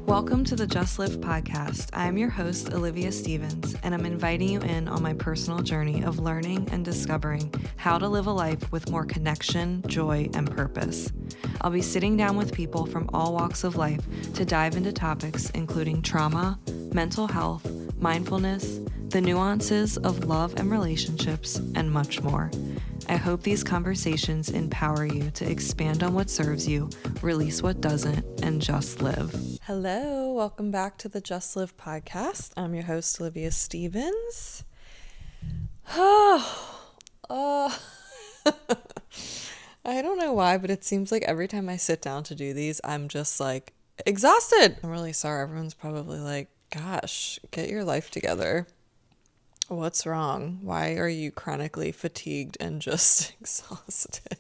Welcome to the Just Liv podcast. I am your host, Olivia Stevens, and I'm inviting you in on my personal journey of learning and discovering how to live a life with more connection, joy, and purpose. I'll be sitting down with people from all walks of life to dive into topics including trauma, mental health, mindfulness, the nuances of love and relationships, and much more. I hope these conversations empower you to expand on what serves you, release what doesn't, and just live. Hello, welcome back to the Just Liv podcast. I'm your host, Olivia Stevens. I don't know why, but it seems like every time I sit down to do these, I'm just like exhausted. I'm really sorry. Everyone's probably like, gosh, get your life together. What's wrong? Why are you chronically fatigued and just exhausted?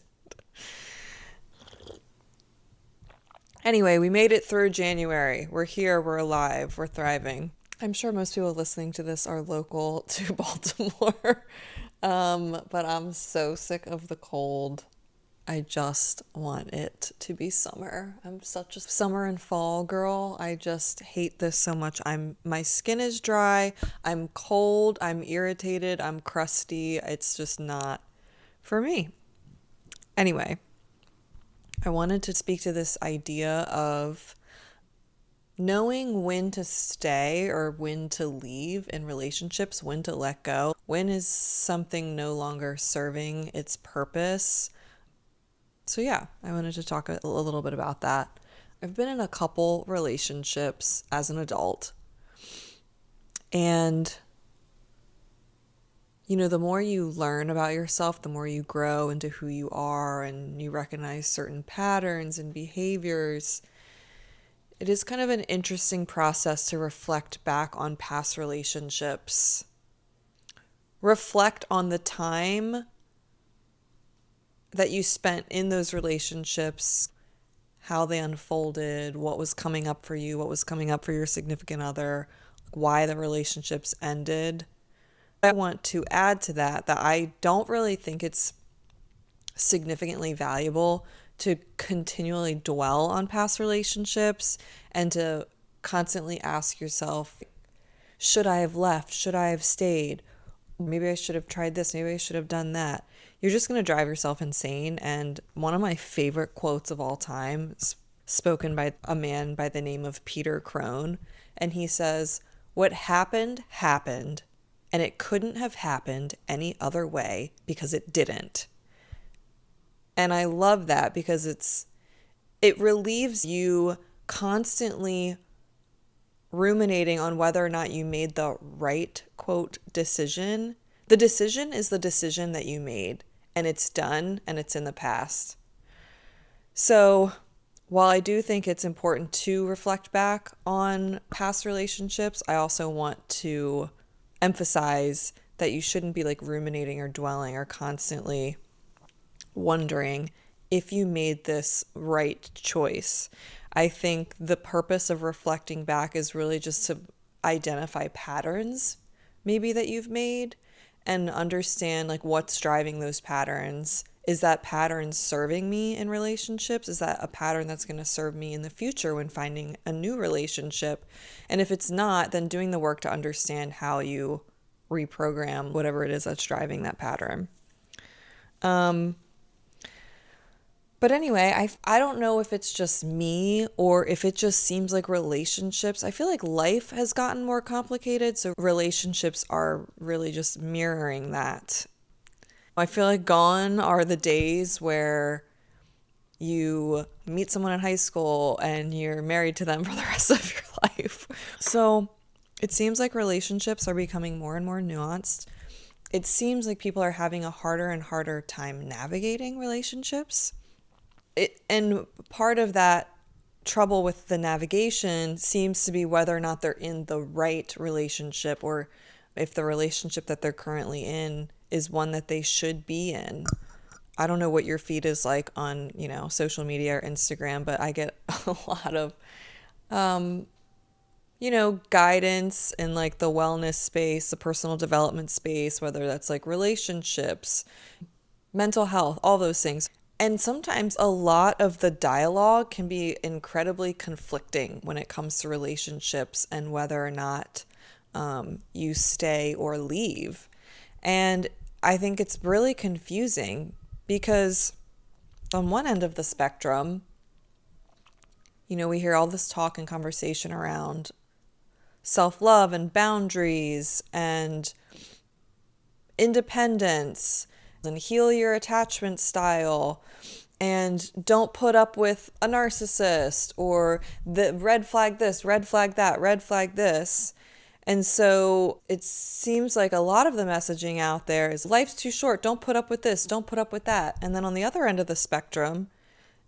Anyway, we made it through January. We're here, we're alive, we're thriving. I'm sure most people listening to this are local to Baltimore, but I'm so sick of the cold. I just want it to be summer. I'm such a summer and fall girl. I just hate this so much. My skin is dry. I'm cold. I'm irritated. I'm crusty. It's just not for me. Anyway, I wanted to speak to this idea of knowing when to stay or when to leave in relationships, when to let go, when is something no longer serving its purpose. So yeah, I wanted to talk a little bit about that. I've been in a couple relationships as an adult. And, the more you learn about yourself, the more you grow into who you are and you recognize certain patterns and behaviors. It is kind of an interesting process to reflect back on past relationships. Reflect on the time that you spent in those relationships, how they unfolded, what was coming up for you, what was coming up for your significant other, why the relationships ended. I want to add to that I don't really think it's significantly valuable to continually dwell on past relationships and to constantly ask yourself, should I have left? Should I have stayed? Maybe I should have tried this. Maybe I should have done that. You're just going to drive yourself insane. And one of my favorite quotes of all time is spoken by a man by the name of Peter Crone. And he says, "What happened, happened, and it couldn't have happened any other way because it didn't." And I love that because it relieves you constantly ruminating on whether or not you made the right, quote, decision. The decision is the decision that you made, and it's done, and it's in the past. So while I do think it's important to reflect back on past relationships, I also want to emphasize that you shouldn't be like ruminating or dwelling or constantly wondering if you made this right choice. I think the purpose of reflecting back is really just to identify patterns maybe that you've made and understand like what's driving those patterns. Is that pattern serving me in relationships? Is that a pattern that's going to serve me in the future when finding a new relationship? And if it's not, then doing the work to understand how you reprogram whatever it is that's driving that pattern. But anyway, I don't know if it's just me or if it just seems like relationships. I feel like life has gotten more complicated, so relationships are really just mirroring that. I feel like gone are the days where you meet someone in high school and you're married to them for the rest of your life. So it seems like relationships are becoming more and more nuanced. It seems like people are having a harder and harder time navigating relationships. And part of that trouble with the navigation seems to be whether or not they're in the right relationship or if the relationship that they're currently in is one that they should be in. I don't know what your feed is like on, social media or Instagram, but I get a lot of, guidance in like the wellness space, the personal development space, whether that's like relationships, mental health, all those things. And sometimes a lot of the dialogue can be incredibly conflicting when it comes to relationships and whether or not you stay or leave. And I think it's really confusing because on one end of the spectrum, we hear all this talk and conversation around self love and boundaries and independence and heal your attachment style and don't put up with a narcissist or the red flag this, red flag that, red flag this. And so it seems like a lot of the messaging out there is life's too short. Don't put up with this. Don't put up with that. And then on the other end of the spectrum,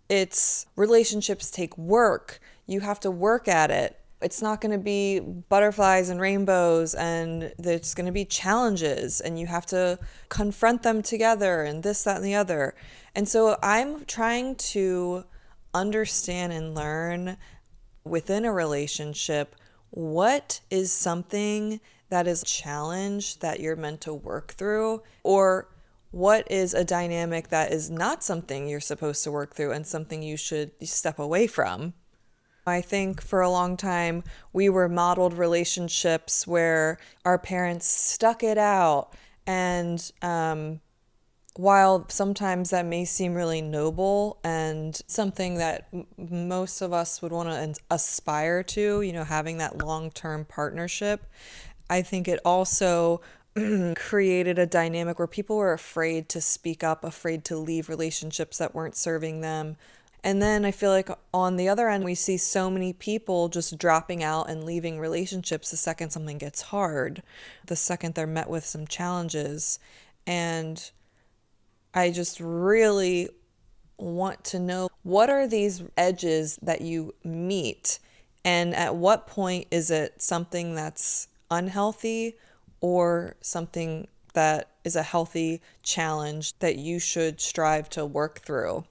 it's relationships take work. You have to work at it. It's not going to be butterflies and rainbows, and there's going to be challenges, and you have to confront them together, and this, that, and the other. And so I'm trying to understand and learn within a relationship what is something that is a challenge that you're meant to work through, or what is a dynamic that is not something you're supposed to work through and something you should step away from. I think for a long time we were modeled relationships where our parents stuck it out, and while sometimes that may seem really noble and something that most of us would want to aspire to, having that long-term partnership, I think it also created a dynamic where people were afraid to speak up, afraid to leave relationships that weren't serving them. And then I feel like on the other end, we see so many people just dropping out and leaving relationships the second something gets hard, the second they're met with some challenges. And I just really want to know, what are these edges that you meet? And at what point is it something that's unhealthy or something that is a healthy challenge that you should strive to work through?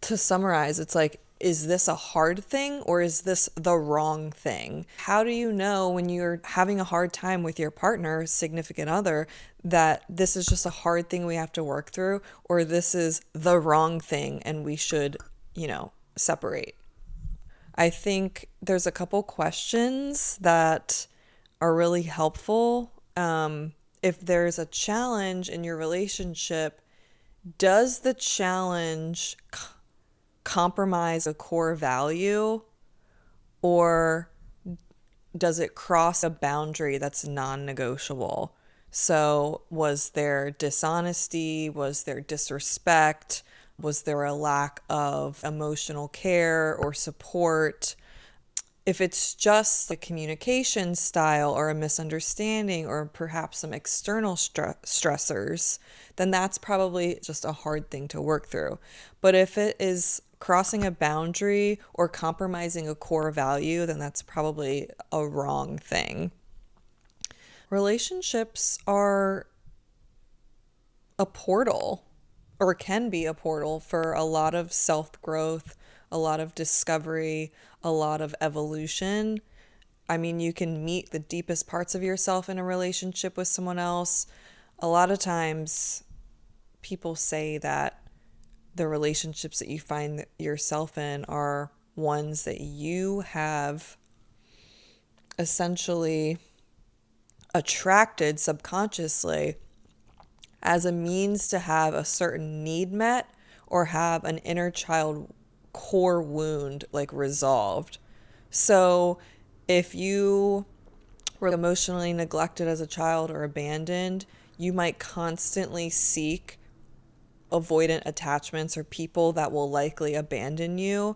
To summarize, it's like, is this a hard thing or is this the wrong thing? How do you know when you're having a hard time with your partner, significant other, that this is just a hard thing we have to work through, or this is the wrong thing and we should, separate? I think there's a couple questions that are really helpful. If there's a challenge in your relationship, does the challenge compromise a core value, or does it cross a boundary that's non-negotiable? So was there dishonesty? Was there disrespect? Was there a lack of emotional care or support? If it's just a communication style or a misunderstanding or perhaps some external stressors, then that's probably just a hard thing to work through. But if it is crossing a boundary or compromising a core value, then that's probably a wrong thing. Relationships are a portal, or can be a portal, for a lot of self-growth, a lot of discovery, a lot of evolution. I mean, you can meet the deepest parts of yourself in a relationship with someone else. A lot of times people say that the relationships that you find yourself in are ones that you have essentially attracted subconsciously as a means to have a certain need met or have an inner child core wound resolved. So if you were emotionally neglected as a child or abandoned, you might constantly seek avoidant attachments or people that will likely abandon you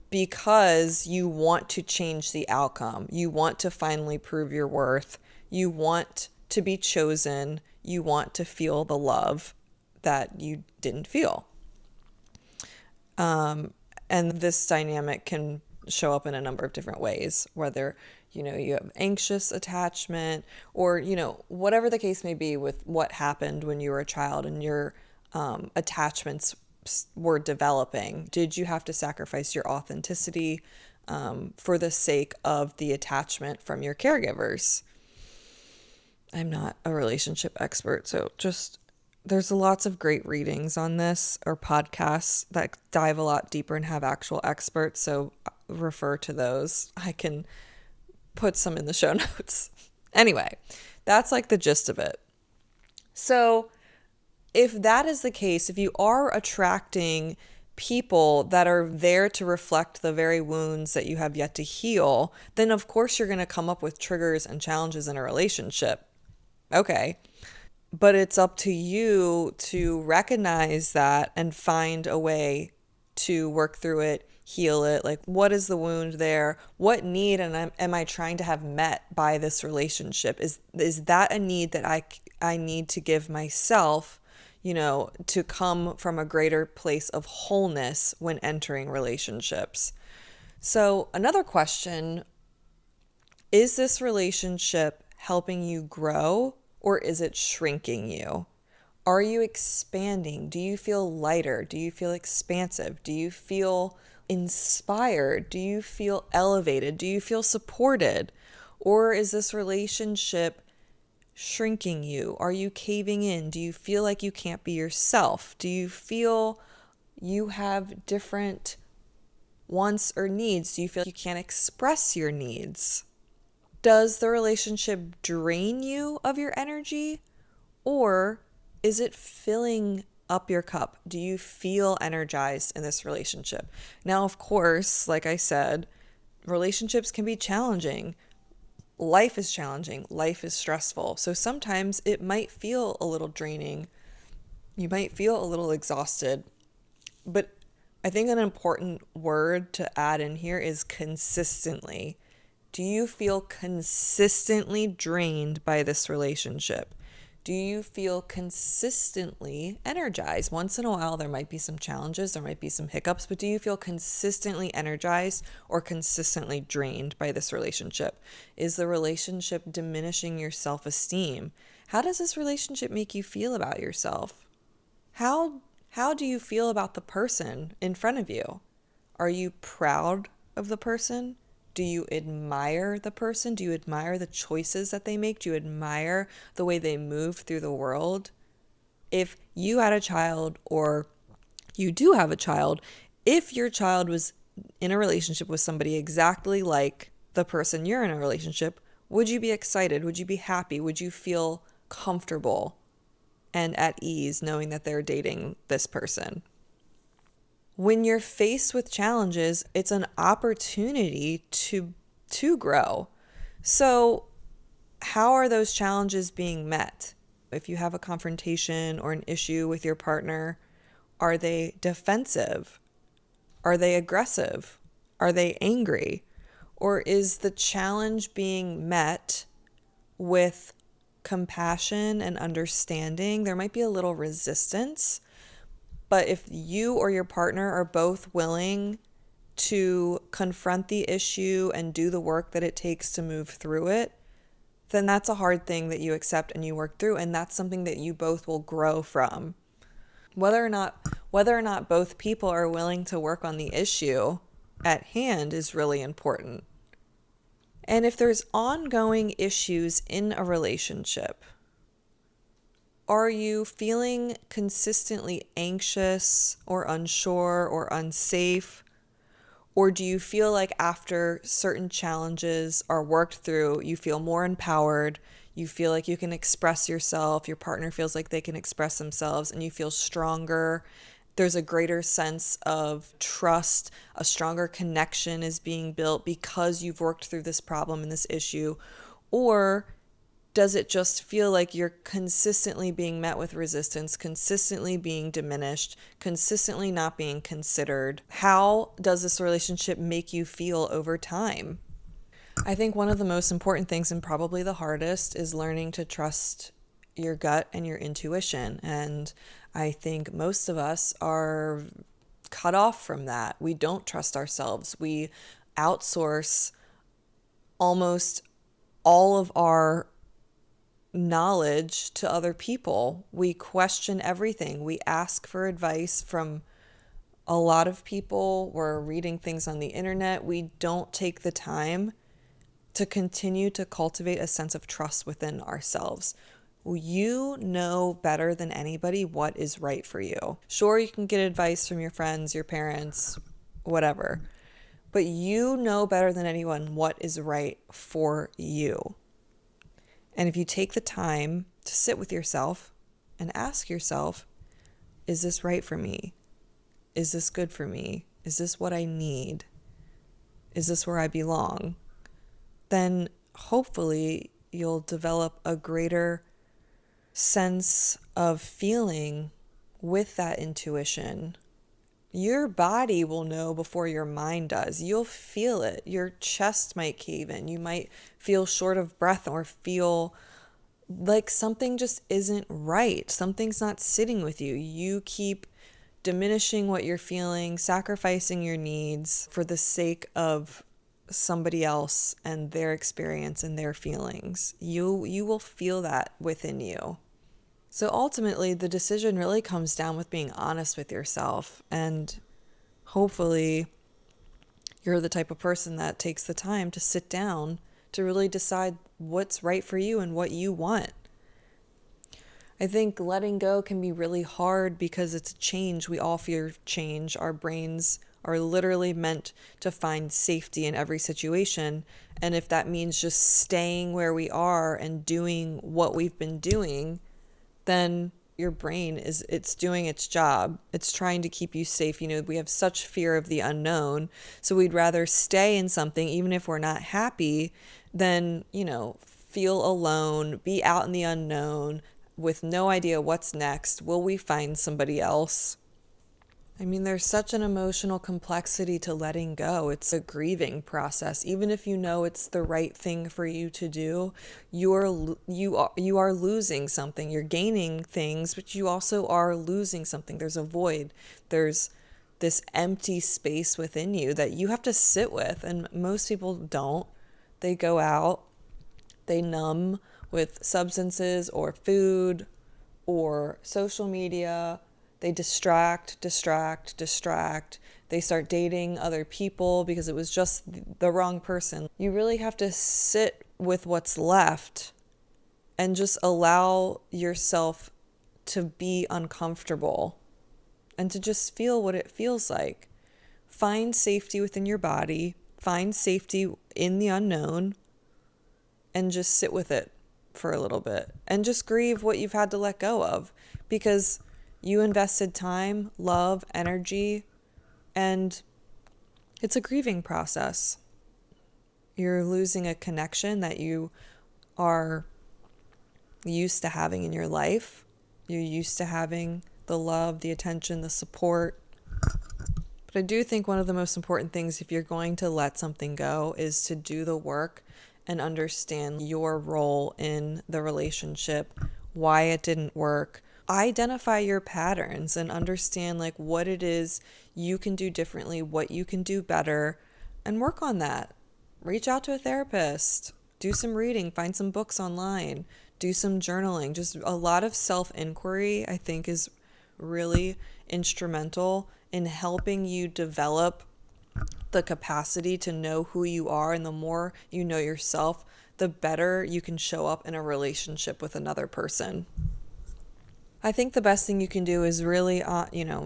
because you want to change the outcome. You want to finally prove your worth. You want to be chosen. You want to feel the love that you didn't feel. And this dynamic can show up in a number of different ways, whether, you have anxious attachment or, whatever the case may be with what happened when you were a child and your attachments were developing. Did you have to sacrifice your authenticity for the sake of the attachment from your caregivers? I'm not a relationship expert, so just There's lots of great readings on this or podcasts that dive a lot deeper and have actual experts. So refer to those. I can put some in the show notes. Anyway, that's like the gist of it. So if that is the case, if you are attracting people that are there to reflect the very wounds that you have yet to heal, then of course you're going to come up with triggers and challenges in a relationship. Okay. But it's up to you to recognize that and find a way to work through it, heal it. Like, what is the wound there? What need am I trying to have met by this relationship? Is that a need that I need to give myself, to come from a greater place of wholeness when entering relationships? So, another question, is this relationship helping you grow or is it shrinking you? Are you expanding? Do you feel lighter? Do you feel expansive? Do you feel inspired? Do you feel elevated? Do you feel supported? Or is this relationship shrinking you? Are you caving in? Do you feel like you can't be yourself? Do you feel you have different wants or needs? Do you feel like you can't express your needs? Does the relationship drain you of your energy, or is it filling up your cup? Do you feel energized in this relationship? Now, of course, like I said, relationships can be challenging. Life is challenging. Life is stressful. So sometimes it might feel a little draining. You might feel a little exhausted. But I think an important word to add in here is consistently. Do you feel consistently drained by this relationship? Do you feel consistently energized? Once in a while, there might be some challenges, there might be some hiccups, but do you feel consistently energized or consistently drained by this relationship? Is the relationship diminishing your self-esteem? How does this relationship make you feel about yourself? How do you feel about the person in front of you? Are you proud of the person? Do you admire the person? Do you admire the choices that they make? Do you admire the way they move through the world? If you had a child, or you do have a child, if your child was in a relationship with somebody exactly like the person you're in a relationship, would you be excited? Would you be happy? Would you feel comfortable and at ease knowing that they're dating this person? When you're faced with challenges, it's an opportunity to grow. So, how are those challenges being met? If you have a confrontation or an issue with your partner, are they defensive? Are they aggressive? Are they angry? Or is the challenge being met with compassion and understanding? There might be a little resistance, but if you or your partner are both willing to confront the issue and do the work that it takes to move through it, then that's a hard thing that you accept and you work through, and that's something that you both will grow from. Whether or not both people are willing to work on the issue at hand is really important. And if there's ongoing issues in a relationship, are you feeling consistently anxious or unsure or unsafe? Or do you feel like after certain challenges are worked through, you feel more empowered, you feel like you can express yourself, your partner feels like they can express themselves, and you feel stronger? There's a greater sense of trust, a stronger connection is being built because you've worked through this problem and this issue? Or does it just feel like you're consistently being met with resistance, consistently being diminished, consistently not being considered? How does this relationship make you feel over time? I think one of the most important things, and probably the hardest, is learning to trust your gut and your intuition. And I think most of us are cut off from that. We don't trust ourselves. We outsource almost all of our knowledge to other people. We question everything. We ask for advice from a lot of people. We're reading things on the internet. We don't take the time to continue to cultivate a sense of trust within ourselves. You know better than anybody what is right for you. Sure, you can get advice from your friends, your parents, whatever, but you know better than anyone what is right for you. And if you take the time to sit with yourself and ask yourself, is this right for me? Is this good for me? Is this what I need? Is this where I belong? Then hopefully you'll develop a greater sense of feeling with that intuition. Your body will know before your mind does. You'll feel it. Your chest might cave in. You might feel short of breath or feel like something just isn't right. Something's not sitting with you. You keep diminishing what you're feeling, sacrificing your needs for the sake of somebody else and their experience and their feelings. You will feel that within you. So ultimately, the decision really comes down with being honest with yourself, and hopefully you're the type of person that takes the time to sit down to really decide what's right for you and what you want. I think letting go can be really hard because it's a change. We all fear change. Our brains are literally meant to find safety in every situation. And if that means just staying where we are and doing what we've been doing, then your brain it's doing its job. It's trying to keep you safe. We have such fear of the unknown. So we'd rather stay in something, even if we're not happy, than, feel alone, be out in the unknown with no idea what's next. Will we find somebody else? There's such an emotional complexity to letting go. It's a grieving process. Even if you know it's the right thing for you to do, you are losing something. You're gaining things, but you also are losing something. There's a void. There's this empty space within you that you have to sit with, and most people don't. They go out, they numb with substances or food or social media. They distract. They start dating other people because it was just the wrong person. You really have to sit with what's left and just allow yourself to be uncomfortable and to just feel what it feels like. Find safety within your body. Find safety in the unknown and just sit with it for a little bit and just grieve what you've had to let go of, because you invested time, love, energy, and it's a grieving process. You're losing a connection that you are used to having in your life. You're used to having the love, the attention, the support. But I do think one of the most important things, if you're going to let something go, is to do the work and understand your role in the relationship, why it didn't work. Identify your patterns and understand what it is you can do differently, what you can do better, and work on that. Reach out to a therapist, do some reading, find some books online, do some journaling. Just a lot of self-inquiry, I think, is really instrumental in helping you develop the capacity to know who you are. And the more you know yourself, the better you can show up in a relationship with another person. I think the best thing you can do is really,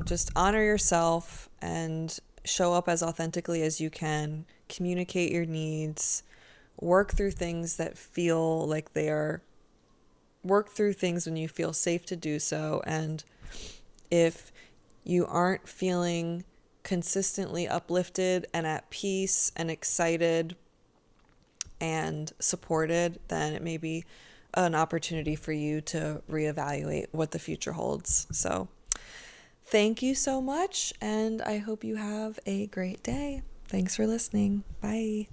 just honor yourself and show up as authentically as you can. Communicate your needs. Work through things that feel like they are. Work through things when you feel safe to do so. And if you aren't feeling consistently uplifted and at peace and excited and supported, then it may be an opportunity for you to reevaluate what the future holds. So thank you so much, and I hope you have a great day. Thanks for listening. Bye.